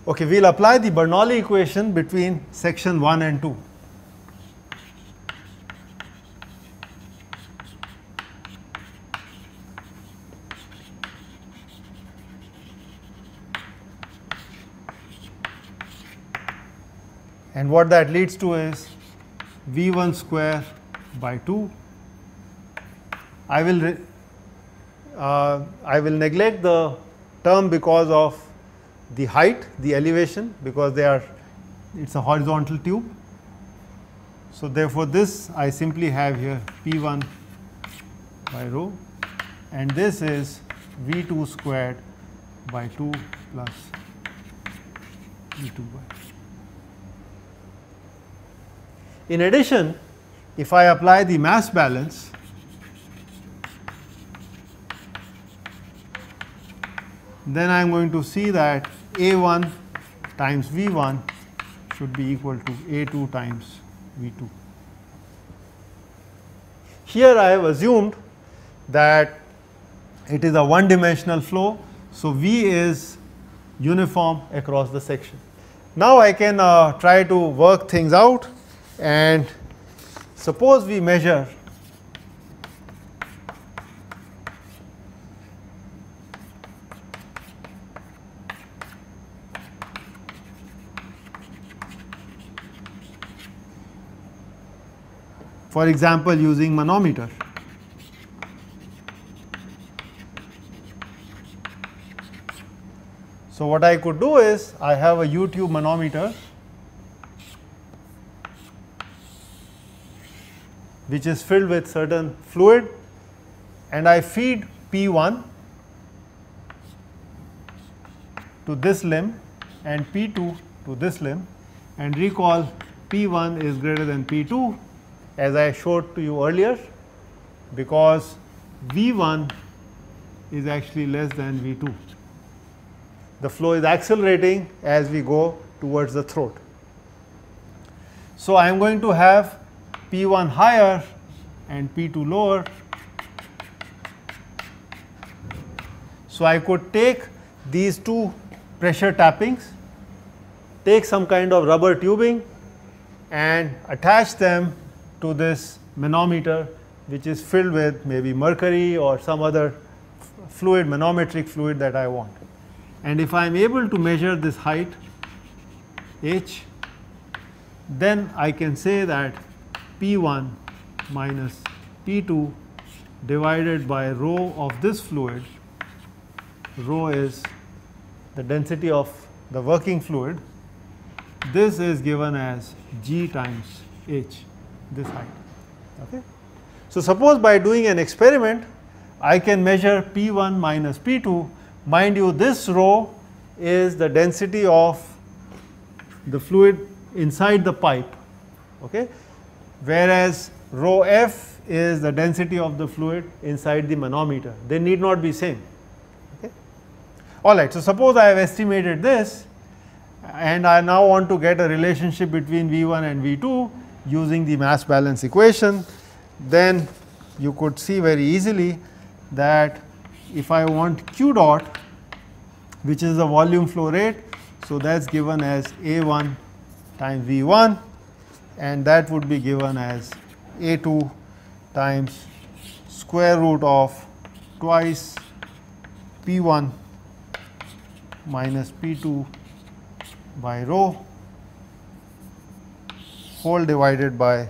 Okay, we will apply the Bernoulli equation between section 1 and 2. And what that leads to is V1 square by 2. I will neglect the term because of the height, the elevation, because it's a horizontal tube. So therefore this I simply have here P1 by rho, and this is V2 squared by 2 plus V2 by. In addition, if I apply the mass balance, then I am going to see that A1 times V1 should be equal to A2 times V2. Here I have assumed that it is a one dimensional flow, so V is uniform across the section. Now I can try to work things out, and suppose we measure for example using manometer. So what I could do is I have a U-tube manometer which is filled with certain fluid, and I feed P1 to this limb and P2 to this limb, and recall P1 is greater than P2 as I showed to you earlier, because V1 is actually less than V2. The flow is accelerating as we go towards the throat. So I am going to have P1 higher and P2 lower. So I could take these two pressure tappings, take some kind of rubber tubing and attach them to this manometer, which is filled with maybe mercury or some other fluid, manometric fluid that I want. And if I am able to measure this height h, then I can say that P1 minus P2 divided by rho of this fluid, rho is the density of the working fluid, this is given as G times h, this height. Okay. So suppose by doing an experiment I can measure P1 minus P2. Mind you, this rho is the density of the fluid inside the pipe, okay, whereas rho f is the density of the fluid inside the manometer. They need not be same. Okay. All right. So suppose I have estimated this, and I now want to get a relationship between V1 and V2 using the mass balance equation. Then you could see very easily that if I want Q dot, which is the volume flow rate, so that is given as A1 times V1, and that would be given as A2 times square root of twice P1 minus P2 by rho whole divided by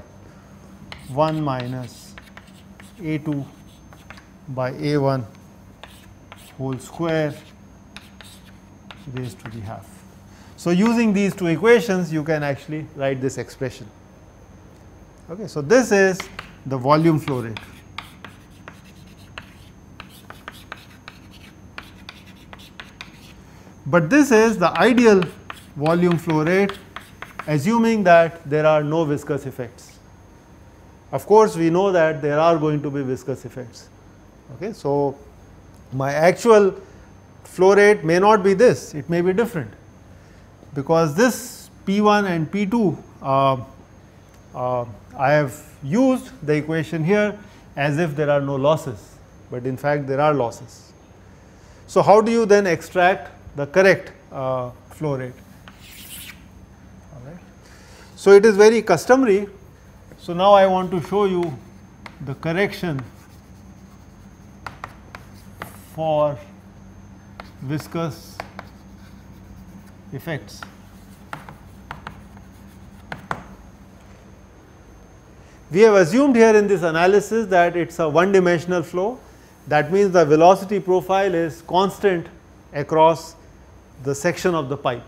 1 minus A2 by A1 whole square raised to the half. So using these two equations you can actually write this expression. Okay, so this is the volume flow rate. But this is the ideal volume flow rate, assuming that there are no viscous effects. Of course, we know that there are going to be viscous effects. Okay, so my actual flow rate may not be this, it may be different, because this P1 and P2 I have used the equation here as if there are no losses, but in fact there are losses. So how do you then extract the correct flow rate? So, it is very customary. So, now I want to show you the correction for viscous effects. We have assumed here in this analysis that it is a one dimensional flow. That means the velocity profile is constant across the section of the pipe.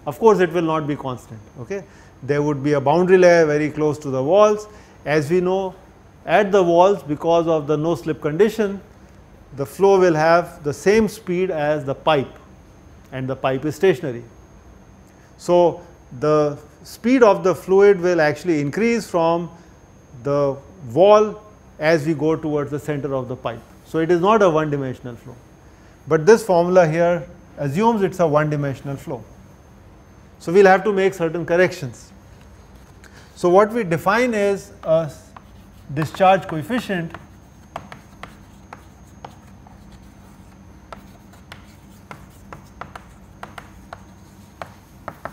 Of course, it will not be constant. Okay? There would be a boundary layer very close to the walls. As we know, at the walls, because of the no slip condition, the flow will have the same speed as the pipe, and the pipe is stationary. So, the speed of the fluid will actually increase from the wall as we go towards the center of the pipe. So, it is not a one dimensional flow, but this formula here assumes it is a one dimensional flow. So, we will have to make certain corrections. So, what we define is a discharge coefficient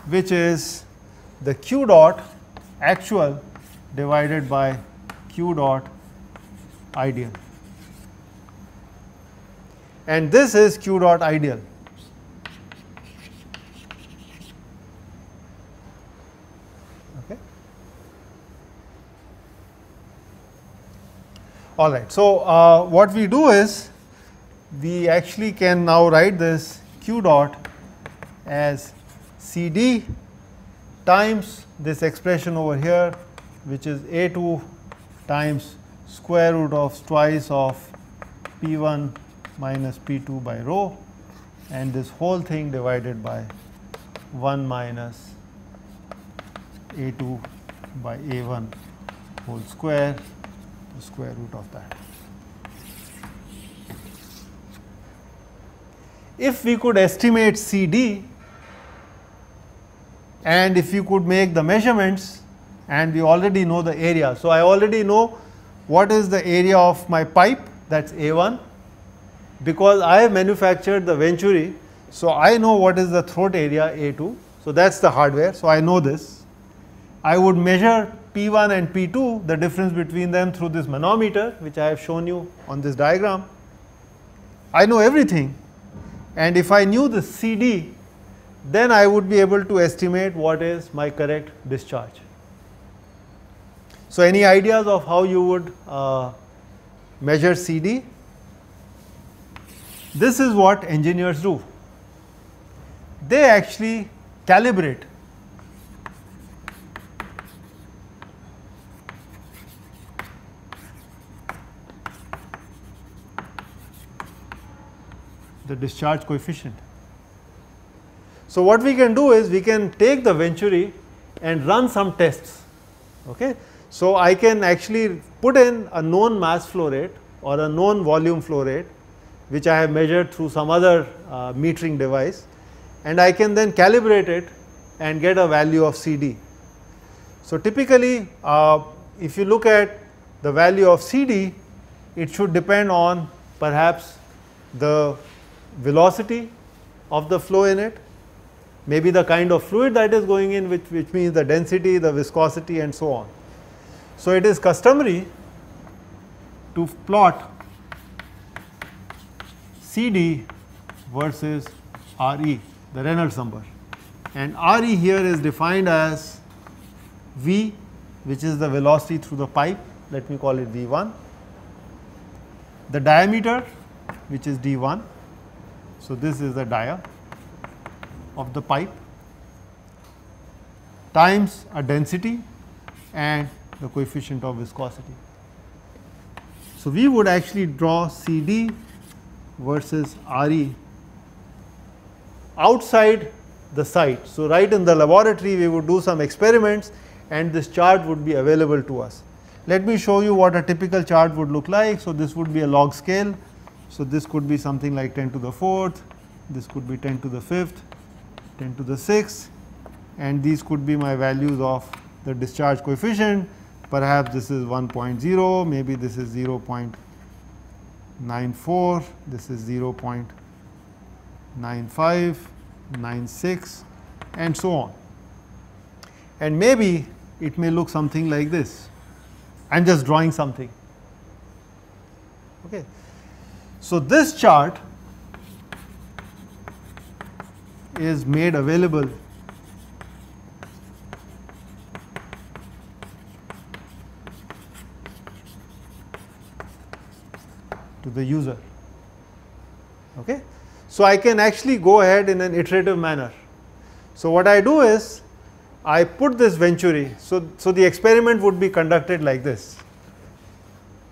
which is the q dot actual divided by q dot ideal, and this is q dot ideal. Okay. All right. So, what we do is we actually can now write this q dot as CD times this expression over here, which is A2 times square root of twice of P1 minus P2 by rho, and this whole thing divided by 1 minus A2 by A1 whole square, the square root of that. If we could estimate CD, and if you could make the measurements, and we already know the area. So, I already know what is the area of my pipe, that is A1, because I have manufactured the venturi. So, I know what is the throat area A2. So, that is the hardware. So, I know this. I would measure P1 and P2, the difference between them, through this manometer, which I have shown you on this diagram. I know everything, and if I knew the CD, then I would be able to estimate what is my correct discharge. So, any ideas of how you would measure CD? This is what engineers do. They actually calibrate the discharge coefficient. So, what we can do is we can take the venturi and run some tests. Okay. So, I can actually put in a known mass flow rate or a known volume flow rate, which I have measured through some other metering device, and I can then calibrate it and get a value of CD. So, typically if you look at the value of CD, it should depend on perhaps the velocity of the flow in it, maybe the kind of fluid that is going in, which means the density, the viscosity, and so on. So, it is customary to plot CD versus RE, the Reynolds number, and RE here is defined as V, which is the velocity through the pipe, let me call it V1, the diameter, which is D1. So, this is the dia of the pipe, times a density and the coefficient of viscosity. So, we would actually draw CD versus RE outside the site. So, right in the laboratory we would do some experiments and this chart would be available to us. Let me show you what a typical chart would look like. So, this would be a log scale. So, this could be something like 10 to the 4th, this could be 10 to the 5th, 10 to the 6th, and these could be my values of the discharge coefficient. Perhaps this is 1.0, maybe this is 0.94, this is 0.95, 96, and so on. and maybe it may look something like this. I am just drawing something. Okay. So, this chart is made available to the user. Okay. So, I can actually go ahead in an iterative manner. So, what I do is I put this Venturi. So, the experiment would be conducted like this.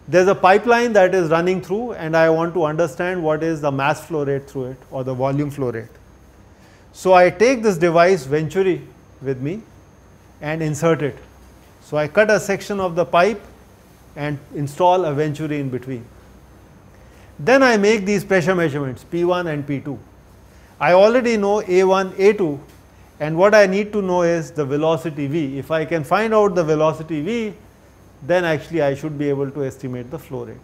There is a pipeline that is running through, and I want to understand what is the mass flow rate through it or the volume flow rate. So, I take this device Venturi with me and insert it. So, I cut a section of the pipe and install a Venturi in between. Then I make these pressure measurements P1 and P2. I already know A1, A2, and what I need to know is the velocity V. If I can find out the velocity V, then actually I should be able to estimate the flow rate.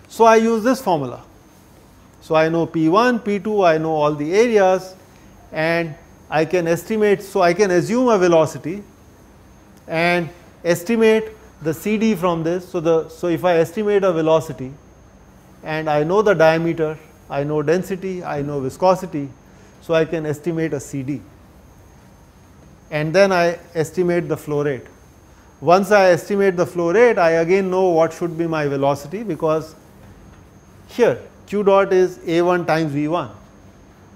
So, I use this formula. So, I know P1, P2, I know all the areas, and I can estimate. So, I can assume a velocity and estimate the CD from this. So, if I estimate a velocity and I know the diameter, I know density, I know viscosity, so I can estimate a CD, and then I estimate the flow rate. Once I estimate the flow rate, I again know what should be my velocity, because here q dot is A1 times V1.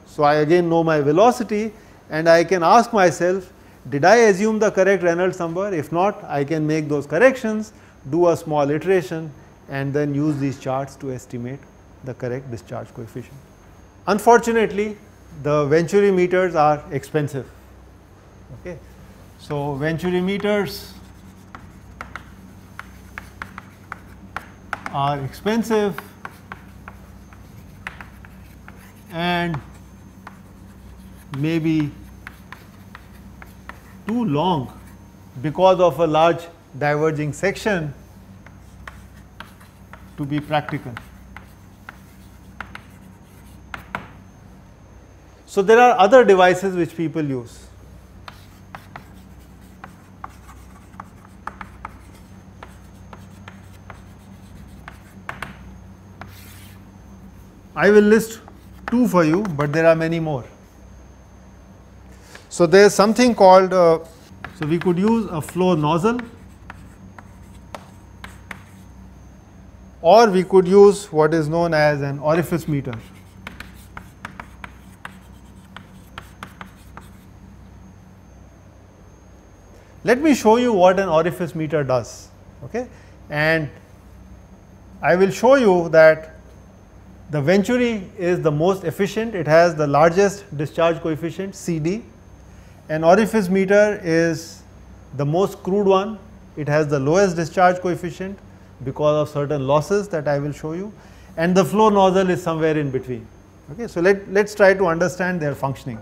So, I again know my velocity, and I can ask myself, did I assume the correct Reynolds number? If not, I can make those corrections, do a small iteration, and then use these charts to estimate the correct discharge coefficient. Unfortunately, the Venturi meters are expensive. Okay. So, Venturi meters are expensive and maybe too long because of a large diverging section to be practical. So, there are other devices which people use. I will list two for you, but there are many more. So, there is something called, so we could use a flow nozzle, or we could use what is known as an orifice meter. Let me show you what an orifice meter does, okay? And I will show you that the Venturi is the most efficient. It has the largest discharge coefficient CD. An orifice meter is the most crude one. It has the lowest discharge coefficient because of certain losses that I will show you, and the flow nozzle is somewhere in between. Okay, so let's try to understand their functioning.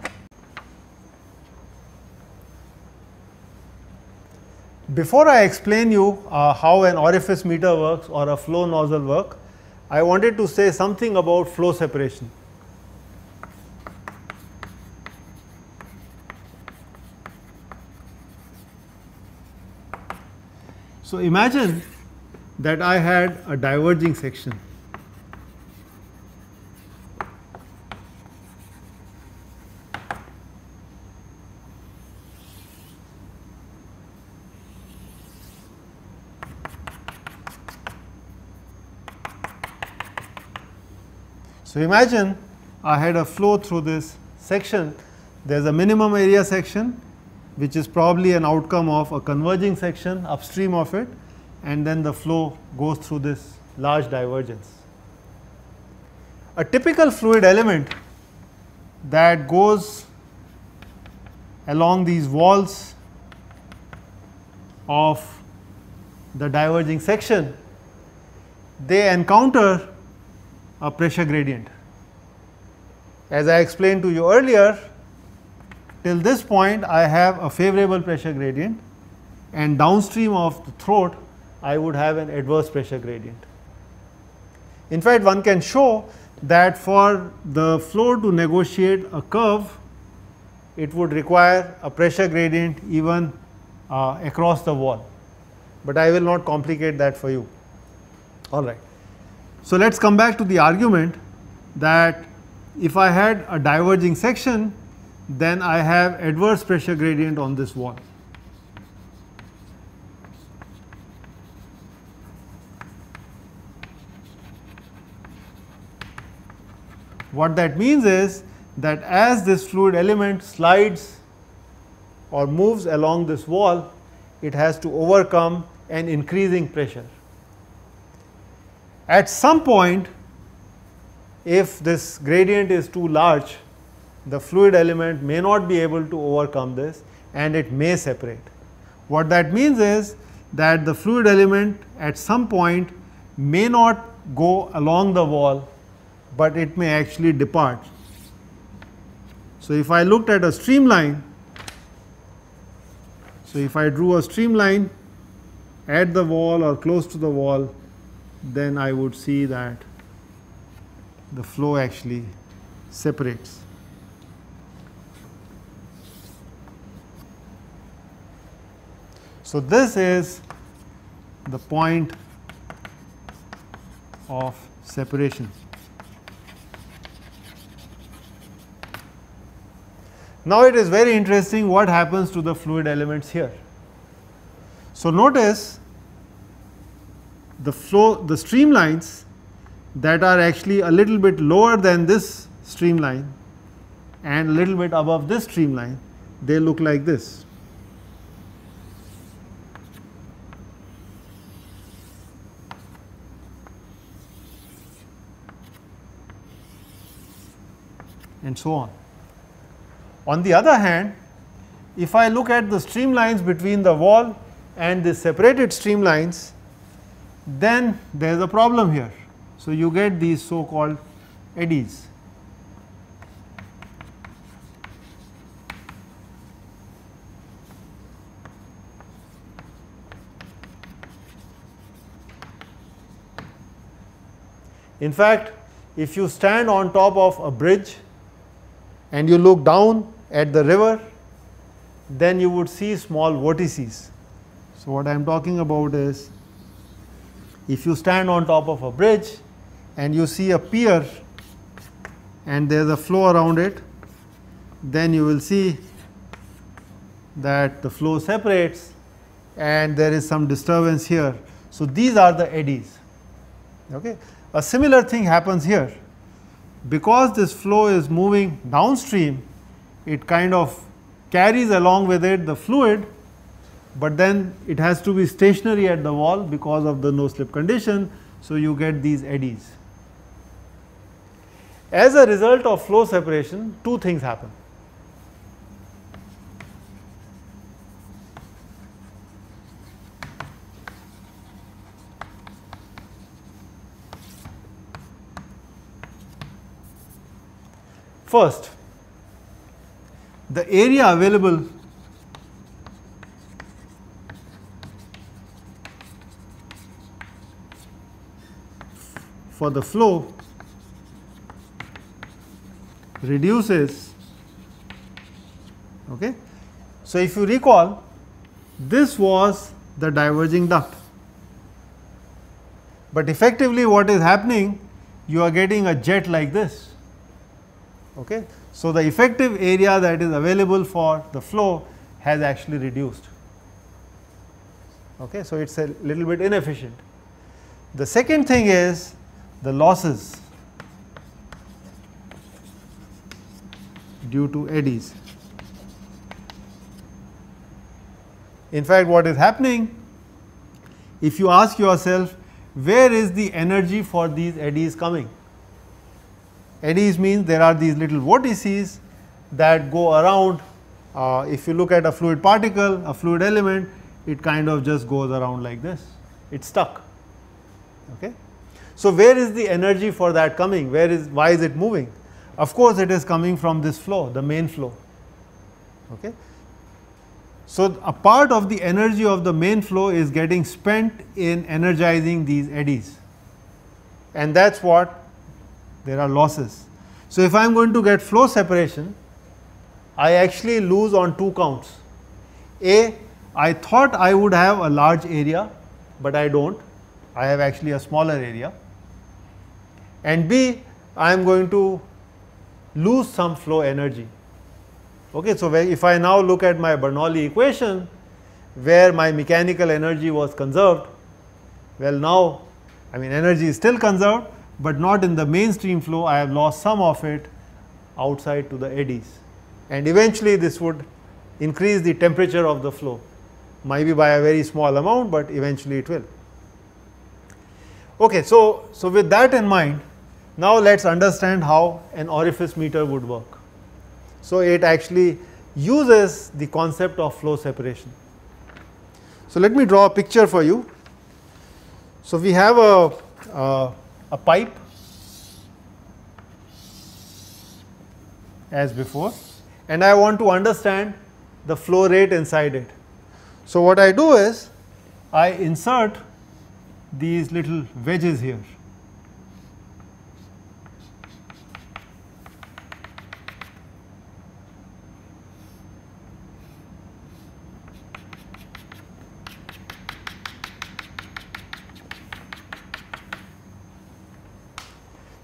Before I explain you how an orifice meter works or a flow nozzle work, I wanted to say something about flow separation. So, imagine that I had a diverging section. So, imagine I had a flow through this section. There is a minimum area section, which is probably an outcome of a converging section upstream of it, and then the flow goes through this large divergence. A typical fluid element that goes along these walls of the diverging section, they encounter a pressure gradient. As I explained to you earlier, till this point I have a favorable pressure gradient, and downstream of the throat I would have an adverse pressure gradient. In fact, one can show that for the flow to negotiate a curve it would require a pressure gradient even across the wall, but I will not complicate that for you. All right. So let us come back to the argument that if I had a diverging section, then I have adverse pressure gradient on this wall. What that means is that as this fluid element slides or moves along this wall, it has to overcome an increasing pressure. At some point, if this gradient is too large, the fluid element may not be able to overcome this and it may separate. What that means is that the fluid element at some point may not go along the wall, but it may actually depart. So if I looked at a streamline, so if I drew a streamline at the wall or close to the wall, then I would see that the flow actually separates. So this is the point of separation. Now it is very interesting what happens to the fluid elements here. So notice the streamlines that are actually a little bit lower than this streamline and a little bit above this streamline, they look like this. And so on. On the other hand, if I look at the streamlines between the wall and the separated streamlines, then there is a problem here. So you get these so called eddies. In fact, if you stand on top of a bridge and you look down at the river, then you would see small vortices. So what I am talking about is, if you stand on top of a bridge and you see a pier and there is a flow around it, then you will see that the flow separates and there is some disturbance here. So these are the eddies. Okay. A similar thing happens here. Because this flow is moving downstream, it kind of carries along with it the fluid, but then it has to be stationary at the wall because of the no slip condition, so you get these eddies. As a result of flow separation, two things happen. First, the area available for the flow reduces. Okay. So if you recall, this was the diverging duct, but effectively what is happening, you are getting a jet like this. Okay. So the effective area that is available for the flow has actually reduced. Okay. So it is a little bit inefficient. The second thing is the losses due to eddies. In fact, what is happening, if you ask yourself, where is the energy for these eddies coming? Eddies means there are these little vortices that go around. If you look at a fluid particle, a fluid element, it kind of just goes around like this. It's stuck. Okay. So where is the energy for that coming? Why is it moving? Of course, it is coming from this flow, the main flow. Okay. So a part of the energy of the main flow is getting spent in energizing these eddies, and that's what there are losses. So if I am going to get flow separation, I actually lose on two counts. A, I thought I would have a large area, but I don't. I have actually a smaller area. And B, I am going to lose some flow energy. Okay, so if I now look at my Bernoulli equation, where my mechanical energy was conserved, well, now, I mean, energy is still conserved, but not in the mainstream flow. I have lost some of it outside to the eddies. And eventually this would increase the temperature of the flow, maybe by a very small amount, but eventually it will. Okay, so with that in mind, now let's understand how an orifice meter would work. So it actually uses the concept of flow separation. So let me draw a picture for you. So we have a pipe as before, and I want to understand the flow rate inside it. So what I do is I insert these little wedges here.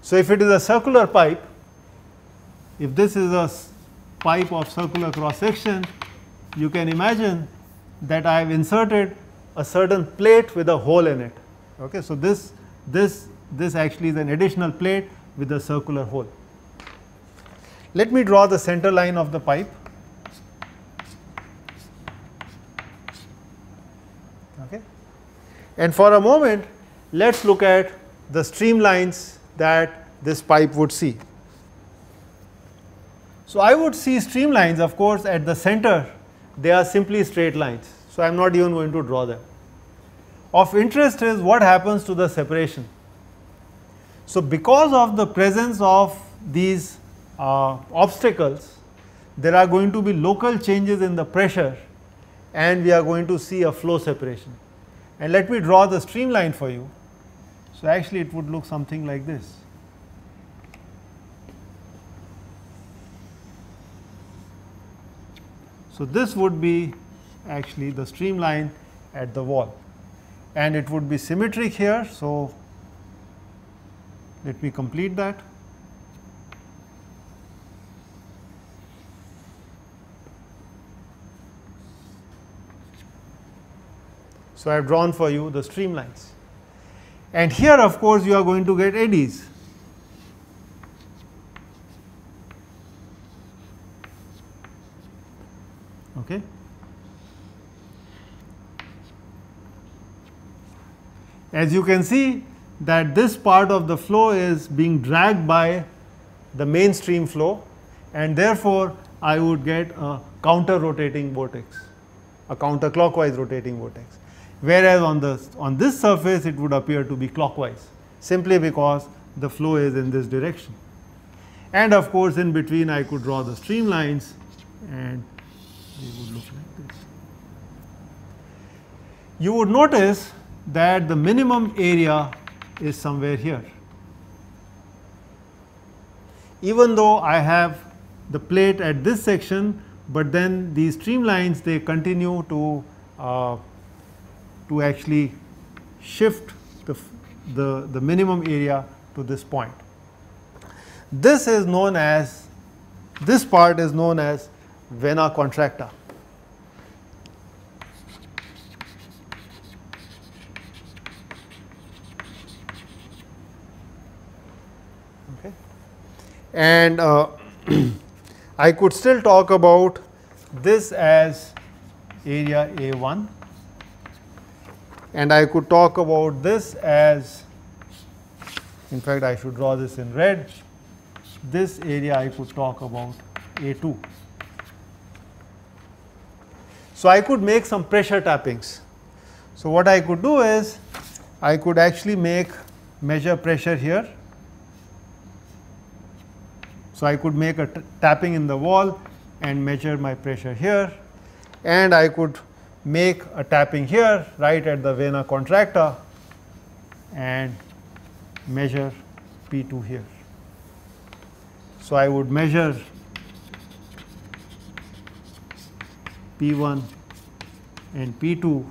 So if it is a circular pipe, if this is a pipe of circular cross section, you can imagine that I have inserted a certain plate with a hole in it. Okay, so this actually is an additional plate with a circular hole. Let me draw the center line of the pipe. Okay, and for a moment, let's look at the streamlines that this pipe would see. So I would see streamlines, of course, at the center. They are simply straight lines. So I am not even going to draw them. Of interest is what happens to the separation. So because of the presence of these obstacles, there are going to be local changes in the pressure, and we are going to see a flow separation. And let me draw the streamline for you. So actually it would look something like this. So this would be actually the streamline at the wall, and it would be symmetric here. So let me complete that. So I have drawn for you the streamlines. And here, of course, you are going to get eddies. Okay. As you can see that this part of the flow is being dragged by the mainstream flow, and therefore I would get a counter rotating vortex, a counterclockwise rotating vortex. Whereas on this surface it would appear to be clockwise, simply because the flow is in this direction. And of course in between I could draw the streamlines, and they would look like this. You would notice that the minimum area is somewhere here. Even though I have the plate at this section, but then these streamlines, they continue to actually shift the minimum area to this point. This is known as, this part is known as vena contracta. Okay. And I could still talk about this as area A1, and I could talk about this as, in fact I should draw this in red, this area I could talk about A2. So I could make some pressure tappings. So what I could do is I could actually measure pressure here. So I could make a tapping in the wall and measure my pressure here, and I could make a tapping here right at the vena contracta and measure P2 here. So I would measure P1 and P2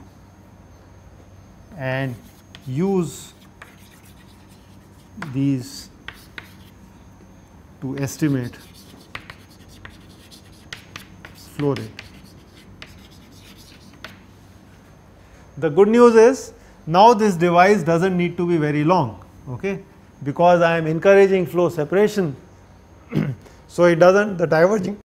and use these to estimate flow rate. The good news is now this device does not need to be very long, okay, because I am encouraging flow separation. So, it does not, the diverging